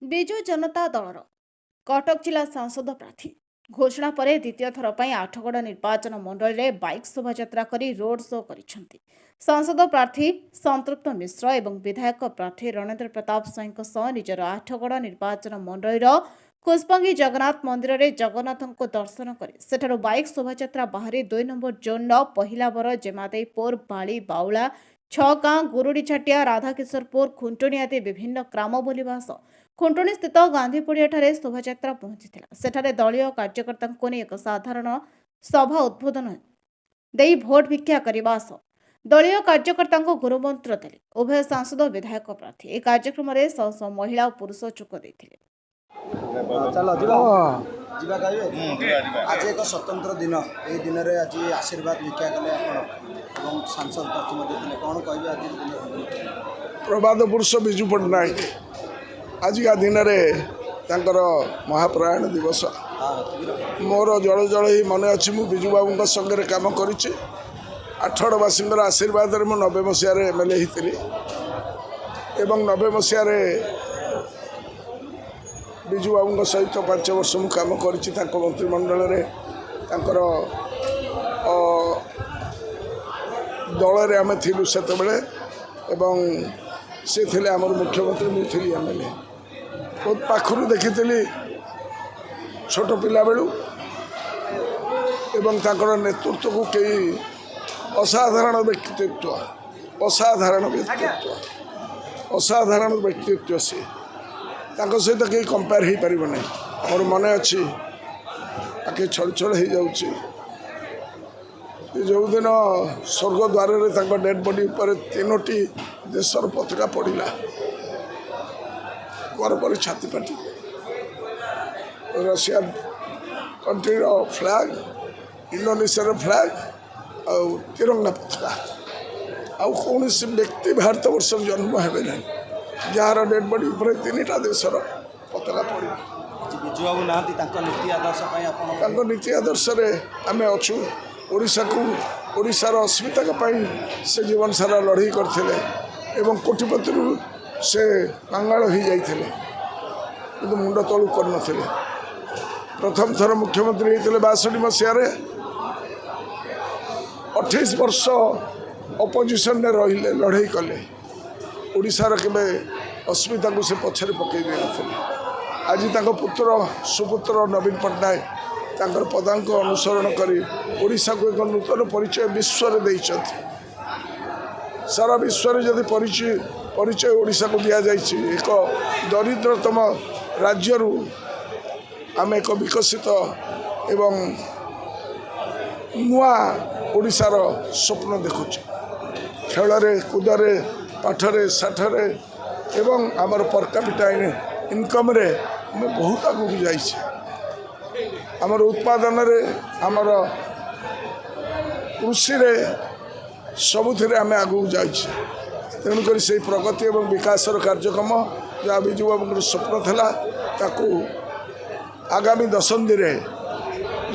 ବିଜୁ ଜନତା ଦଳର କଟକ ଜିଲ୍ଲା ସାଂସଦ ପ୍ରାର୍ଥୀ ଘୋଷଣା ପରେ ଦ୍ୱିତୀୟ ଥର ପାଇଁ ଆଠଗଡ଼ ନିର୍ବାଚନ ମଣ୍ଡଳୀରେ ବାଇକ୍ ଶୋଭାଯାତ୍ରା କରି ରୋଡ୍ ଶୋ କରିଛନ୍ତି। ସାଂସଦ ପ୍ରାର୍ଥୀ ସନ୍ତୃପ୍ତ ମିଶ୍ର ଏବଂ ବିଧାୟକ ପ୍ରାର୍ଥୀ ରଣେନ୍ଦ୍ର ପ୍ରତାପ ସ୍ୱାଇଁଙ୍କ ସହ ନିଜର ଆଠଗଡ଼ ନିର୍ବାଚନ ମଣ୍ଡଳୀର କୁସ୍ପଙ୍ଗି ଜଗନ୍ନାଥ ମନ୍ଦିରରେ ଜଗନ୍ନାଥଙ୍କୁ ଦର୍ଶନ କରି ସେଠାରୁ ବାଇକ୍ ଶୋଭାଯାତ୍ରା ବାହାରି 2 ନମ୍ବର ଜୋନ୍ର ପହିଲାବର ଜେମାଦେଇପୁର ବାଳି ବାଉଳା ଛଗାଁ ଗୁରୁଡ଼ିଛାଟିଆ ରାଧାକିଶୋରପୁର ଖୁଣ୍ଟୁଣି ଆଦି ବିଭିନ୍ନ ଗ୍ରାମ ବୁଲିବା ସହ ଖୁଣ୍ଟୁଣି ସ୍ଥିତ ଗାନ୍ଧୀ ପଡ଼ିଆଠାରେ ଶୋଭାଯାତ୍ରା ପହଞ୍ଚିଥିଲା। ସେଠାରେ ଦଳୀୟ କାର୍ଯ୍ୟକର୍ତ୍ତାଙ୍କୁ ନେଇ ଏକ ସାଧାରଣ ସଭା ଉଦ୍ବୋଧନ ଦେଇ ଭୋଟ ଭିକ୍ଷା କରିବା ସହ ଦଳୀୟ କାର୍ଯ୍ୟକର୍ତ୍ତାଙ୍କୁ ଗୁରୁମନ୍ତ୍ର ଦେଲେ ଉଭୟ ସାଂସଦ ବିଧାୟକ ପ୍ରାର୍ଥୀ। ଏହି କାର୍ଯ୍ୟକ୍ରମରେ ଶହ ଶହ ମହିଳା ଓ ପୁରୁଷ ଯୋଗ ଦେଇଥିଲେ। आज एक स्वतंत्र दिन ये दिन में आज आशीर्वाद भिक्षा कले सांसद प्रार्थी कौन कहे आज प्रभात पुरुष विजु पट्टनायक आज का दिन में महाप्रयाण दिवस मोर जल जल ही मन अच्छी मु विजु बाबू संगे कम कर आठगड़वासी आशीर्वाद में 90 मसीह एमएलए होती एवं 90 मसीह विजु बाबू सहित 5 वर्ष मु कम कर मंत्रिमंडल दल आम थी से सी थे आमर मुख्यमंत्री मुझे एमएलए बहुत पाखु देखी छोट पिला बेलू एवं नेतृत्व को कई असाधारण व्यक्तित्व असाधारण व्यक्तित्व सी सहित कहीं कंपेयर हो पार नहीं। मोर मन अच्छी आखे छड़ छड़ हो जाऊँगी जो दिन स्वर्ग द्वार डेड बॉडी पर 3टी देशर पताका पड़ा घर पर छाती पाटी Russia country flag Indonesia flag आ तिरंगा पताका आउ कौन व्यक्ति भारत वर्ष जन्म हे ना जार डेड बॉडी पर 3टा देशर पताका पड़ा विजु बाबू ना नीति आदर्श आम अच्छू ओडिशा को ओडिशार अस्मिता से जीवन सारा लड़ाई करते एवं कोटिपति से कांगाल हो जाते मुंड तलू कर प्रथम थर मुख्यमंत्री होते 62 मसीह 28 वर्ष अपोजिशन रही लड़ाई कले ओडिशार केवे अस्मिता को से पछरे पकई दे आज पुत्र सुपुत्र नवीन पट्टनायक तांकर पदांक अनुसरण करी ओडिशा को एक नूतन परिचय विश्व सारा विश्व जदि परिचय ओडिशा को दि जाए एक दरिद्रतम राज्य आम एक विकसित एवं नुआ ओडिशार स्वप्न देखुचे खेल कूदे पाठरे साठरे एवं आमर पर कैपिटा इनकम रे आम बहुत आगू जाइए आमर उत्पादन आमर कृषि सबुथ आम आगू जाइए तेणुक से प्रगति और विकास कार्यक्रम जहाँ विजु बाबू स्वप्न था ताकू आगामी दशंधि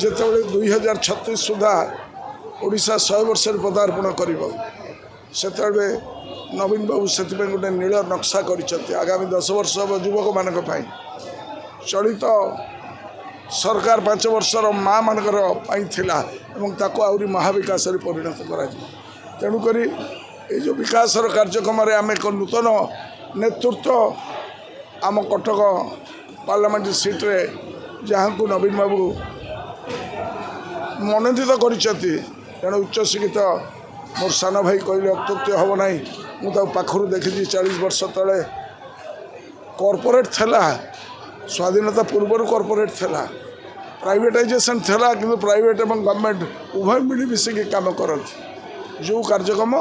जिते 2036 सुधा ओडिशा 100 वर्ष पदार्पण कर नवीन बाबू से गोटे नील नक्शा कर आगामी 10 वर्ष युवक मान चलित सरकार 5 वर्षर माँ मानकर आहरी महाविकास परिणत कर तेणुक ये जो विकास कार्यक्रम आम एक नूतन नेतृत्व आम कटक पार्लियामेंट सीट्रे जहाँ को नवीन बाबू मनोनीत कर तेणु उच्च शिक्षित मोर सान भाई कहले अत्युक्ति हम ना मुझे पाखर देखी 40 वर्ष तले कॉर्पोरेट थला स्वाधीनता पूर्व कॉर्पोरेट थला प्राइवेटाइजेशन थला कि प्राइवेट और गवर्नमेंट उभय मिलमिशिकी काम करती जो कार्यक्रम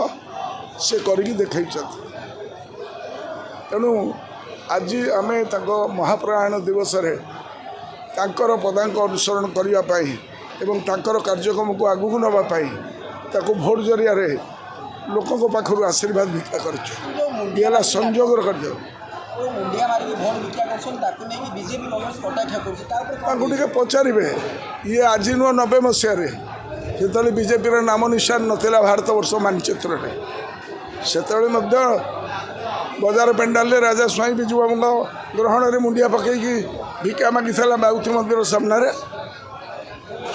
से करके देखा तेणु आज आम महाप्रयाण दिवस पदांक अनुसरण करने एवं कार्यक्रम को आगू नापी भोट जरिया लोकों पाखर आशीर्वाद भिक्षा कर संयोग पचारे ये आज नुह 90 मसीह जो बीजेपी नाम निशान नाला भारत वर्ष मानचित्र से बजार पेंडाल राजा स्वाई विजु बाबू ग्रहण में मुंडिया पकई भिका मागी बाउथी मंदिर सामने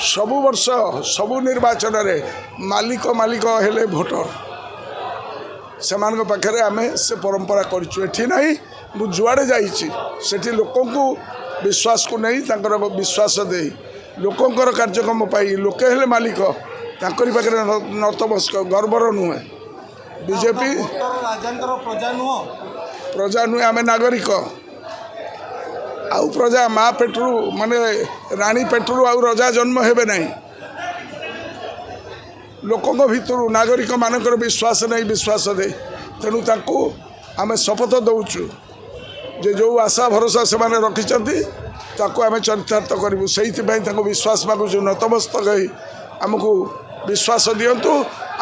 सबु वर्ष सबु निर्वाचन में मालिक मालिक हेले भोटर से पाखे आम से परंपरा करें नहीं मु जुआड़े जाठी लोक विश्वास को नहीं तांकर विश्वास दे लोकंर कार्यक्रम पाई लोके हेले मालिक तांकरी पाखे नतमस्क गर्वर नुहे बीजेपी प्रजा नुहे आम नागरिक आउ प्रजा माँ पेटरू माने रानी पेटरू आउ रजा जन्म हेबे नहीं लोकों भितर नागरिक मानकर विश्वास नहीं विश्वास दे तेणु ताकू आम शपथ दौचु जे जो आशा भरोसा से माने रखिछंती ताकू आम चरितार्थ करूँ से विश्वास मागुचु नतमस्तक आमको विश्वास दिंतु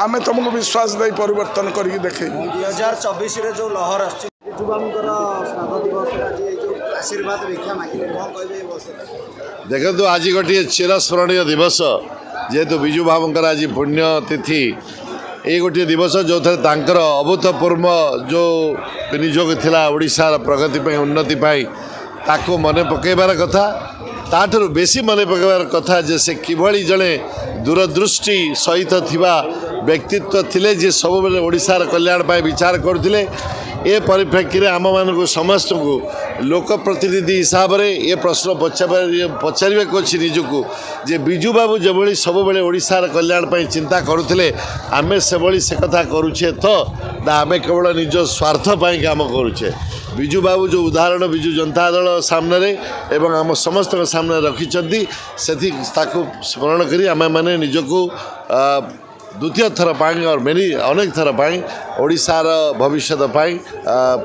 आम तुमको विश्वास दे परिवर्तन करके देखे 2024 रे जो लहर आशीर्वाद भिक्षा मागिले कौन कहबे देखो आज गोटे चिरस्मरणीय दिवस जेहेतु विजु बाबूंकर आज पुण्यतिथि ये गोटे दिवस जो थे तांकर अभूतपूर्व जो विनियोग थिला ओडिशार प्रगति पे उन्नति पाई ताको मने पकेबार कथा ताठू बेसी मने पकेबार कथा जे से किभली जड़े दूरदृष्टि सहित थिबा व्यक्तित्व थिले जे सब बेले ओडिशार कल्याण पाई विचार करथिले ए परिप्रेक्षी में आम मान समस्त को लोकप्रतिनिधि हिसाब से ये प्रश्न पचारे अच्छी निजको जे विजु बाबू जो सब बेले ओडिशार कल्याण पर चिंता करुले आमे से भली से कथा करुचे तो ना आमे केवल निज स्वार्थ पर काम करुचे विजु बाबू जो उदाहरण विजु जनता दल सामने एवं आम समस्त सामने रखिंट से स्मरण करी आमे माने निजको द्वितीय थर पाई और मेरी अनेक थर पाई ओडिशार भविष्य पाई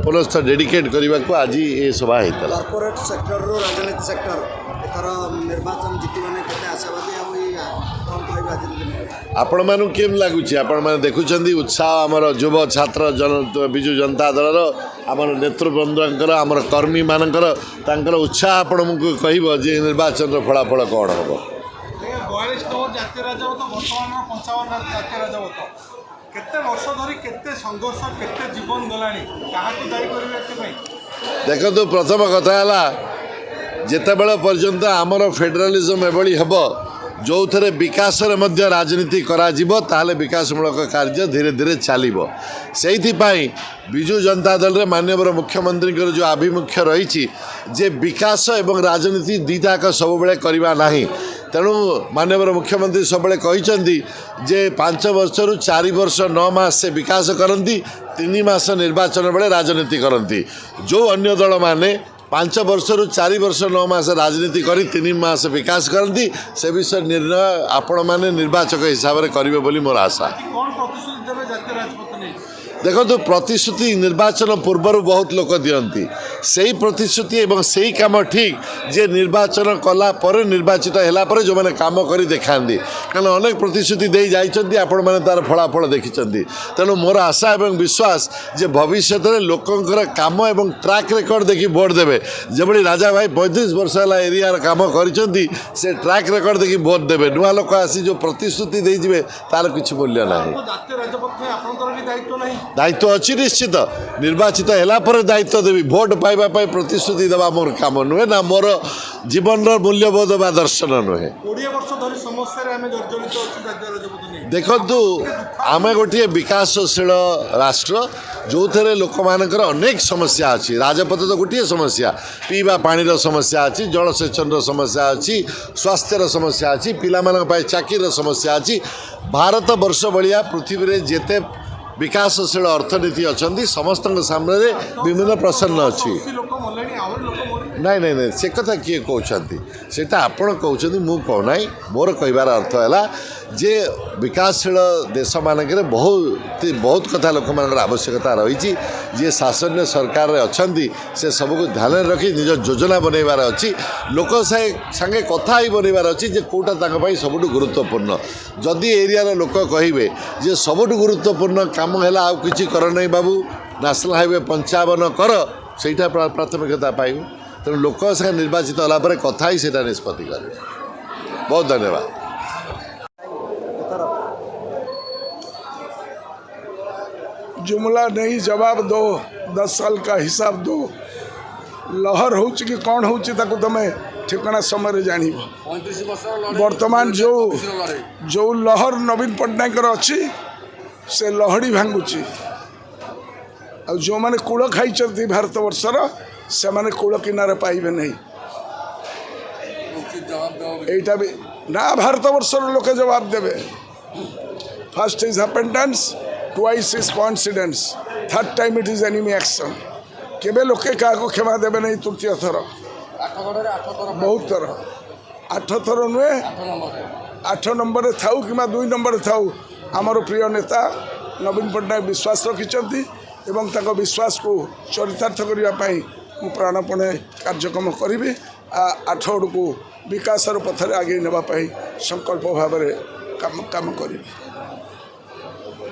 पुनस्थ डेडिकेट करने को आज ये सभा होता कॉर्पोरेट सेक्टर रो राजनीति सेक्टर एथर निर्वाचन जीतने केते आशावादी कौन कहबे आपण मानु केम लागुची आपण माने देखुचंदी उत्साह आमर युव छात्र जन विजु जनता दलर आमर नेतृवृंदर आमर कर्मी मानकर तांकर उत्साह आपण मुझे कहब जे निर्वाचन फलाफल कौन हम 42 जातीय राजवत बर्तमान 55 जातीय राजवत केते वर्ष धरी केते संघर्ष केते जीवन गलानी काहाकु दायी करिवे एते देखो तो प्रथम कथा है जिते बड़े पर्यंत आमर फेडरालिज्म एभली हम जो थे विकास राजनीति करा विकासमूलक कार्य धीरे धीरे चलो से विजु जनता दल रे माननीय मुख्यमंत्री जो आभिमुख्य रही जे विकास एवं राजनीति दुईटाक सब बेले करवा नहीं तेणु माननीय मुख्यमंत्री सब कहते जे 5 वर्ष रु 4 वर्ष 9 मास से विकास करती 3 मास निर्वाचन बेले राजनीति करती जो अन्य दल माने 5 वर्ष रु 4 वर्ष 9 मास राजनीति करी 3 मास विकास करती से विषय निर्णय आपण माने निर्वाचक हिसाब से करेंगे बोली मोर आशा। कौन प्रतिश्रुति देबे जातीय राजपथ नहीं देखो तो प्रतिश्रुति निर्वाचन पूर्वर बहुत लोक दियंती से प्रतिश्रुति एवं से काम ठीक जे निर्वाचन कला पर निर्वाचित हैला पर जो माने काम करी देखांती कारण अनेक प्रतिश्रुति दे जाइछंती आपण माने तार फलाफल देखिछंती तेणु मोर आशा एवं विश्वास जे भविष्य में लोकंकर काम एवं ट्रैक रेकर्ड देखि वोट देबे जेबली राजा भाई 35 वर्ष है एरिया काम करिछंती से ट्रैक रेकर्ड देखि वोट देबे नुआ लोक आसी जो प्रतिश्रुति दे जिवे तार किछ मूल्य नाही जातीय राजपथ में आपनकर भी दायित्व नहीं दायित्व अच्छी निश्चित निर्वाचित हैला पर दायित्व देवी भोट पाइबा पाई प्रतिश्रुति देवा मोर काम नुहे ना मोर जीवन मूल्यबोध बा दर्शन नुहे 20 वर्ष धरी समस्या रे हमें जर्जरित अछि जातीय राजपथ नहीं देखु आम गोटे विकासशील राष्ट्र जो थे लोक मानकर अनेक समस्या अच्छी राजपथ तो गोटे समस्या पीवा पानी समस्या अच्छी जलसेचन समस्या अच्छी स्वास्थ्यर समस्या अच्छी पिला चाकरी समस्या अच्छी भारत वर्ष भाया पृथ्वी में जेते विकासशील अर्थनीति अच्छा समस्त सामने विभिन्न प्रश्न अच्छी नाई नाई नाई से कथा किए कहते सेटा आपण कहते मु कहना मोर कहबार अर्थ है जे विकासशील देश मानक बहुत बहुत कथा लोक मान आवश्यकता रही जे शासन सरकार अच्छा से सबको ध्यान रखी निज योजना बनइबार अच्छी लोक संगे कथा ही बनइबार अच्छी जे कौटा सबुठ गुरुत्वपूर्ण जदि एरिया लोक कहे जे सबुठ गुरुत्वपूर्ण काम है आउ कि कर नहीं बाबू नेशनल हाईवे 55 कर सेटा प्राथमिकता पाइब तेणु लोक संगे निर्वाचित होगा कथा ही से निष्पत्ति करें। बहुत धन्यवाद। जुमला नहीं जवाब दो 10 साल का हिसाब दो लहर हो कि कौन हो तुम ठिकाना समय जान वर्तमान जो लहर नवीन पट्टनायक अच्छी से लहड़ी भांगुची और जो मैंने कूल खाई भारत वर्षर से मैंने कूल किनारे पाइबे नहीं एटा भी ना भारत वर्षर लोके जवाब देवे first is happenstance twice is coincidence third time it is enemy action केबे लोके क्या क्षमा देवे नहीं तृतीय थर बहुत थर 8 थर नुहे 8 नंबर थाऊ कि 2 नंबर थाऊ आमर प्रिय नेता नवीन पट्टनायक विश्वास रखिंट एवं तक विश्वास को चरितार्थ करने मु प्राणपणे कार्यक्रम करी 8 गड़ को विकासर पथरे आगे नापी संकल्प भाव काम करी।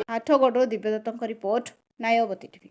आठगड़ू दिव्यदत्त रिपोर्ट नायवती टीवी।